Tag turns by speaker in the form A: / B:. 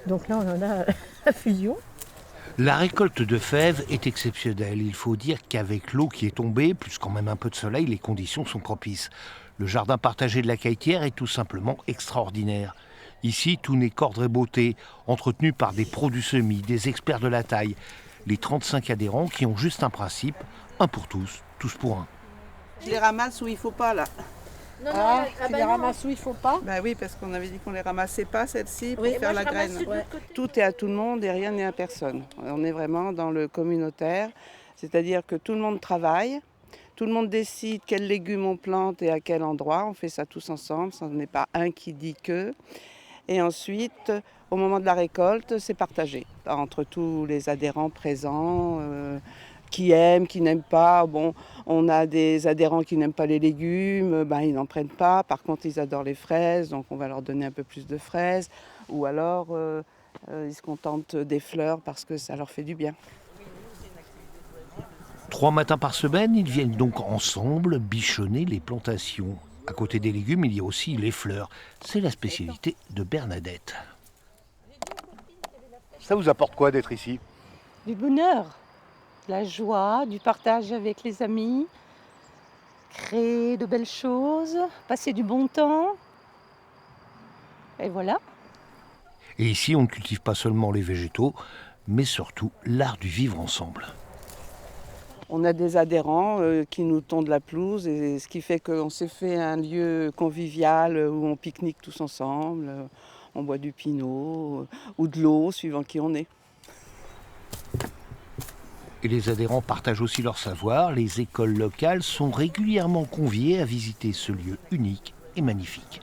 A: Donc là, on en a à fusion.
B: La récolte de fèves est exceptionnelle. Il faut dire qu'avec l'eau qui est tombée, plus quand même un peu de soleil, les conditions sont propices. Le jardin partagé de la Caïtière est tout simplement extraordinaire. Ici, tout n'est qu'ordre et beauté, entretenu par des pros du semis, des experts de la taille. Les 35 adhérents qui ont juste un principe, un pour tous, tous pour un.
C: Je les ramasse où il ne faut pas là.
A: Non,
D: Tu les ramasses où il faut pas.
C: Bah oui, parce qu'on avait dit qu'on les ramassait pas celles-ci pour
A: Oui,
C: faire la graine. Tout est à tout le monde et rien n'est à personne. On est vraiment dans le communautaire, c'est-à-dire que tout le monde travaille, tout le monde décide quels légumes on plante et à quel endroit. On fait ça tous ensemble, ce n'est pas un qui dit que. Et ensuite, au moment de la récolte, c'est partagé entre tous les adhérents présents. Qui aiment, qui n'aiment pas. Bon, on a des adhérents qui n'aiment pas les légumes, ils n'en prennent pas. Par contre, ils adorent les fraises, donc on va leur donner un peu plus de fraises. Ou alors, ils se contentent des fleurs parce que ça leur fait du bien.
B: 3 matins par semaine, ils viennent donc ensemble bichonner les plantations. À côté des légumes, il y a aussi les fleurs. C'est la spécialité de Bernadette.
E: Ça vous apporte quoi d'être ici?
D: Du bonheur, de la joie, du partage avec les amis, créer de belles choses, passer du bon temps. Et voilà.
B: Et ici, on ne cultive pas seulement les végétaux, mais surtout l'art du vivre ensemble.
C: On a des adhérents qui nous tondent la pelouse, et ce qui fait qu'on s'est fait un lieu convivial où on pique-nique tous ensemble, on boit du pinot ou de l'eau, suivant qui on est.
B: Et les adhérents partagent aussi leur savoir. Les écoles locales sont régulièrement conviées à visiter ce lieu unique et magnifique.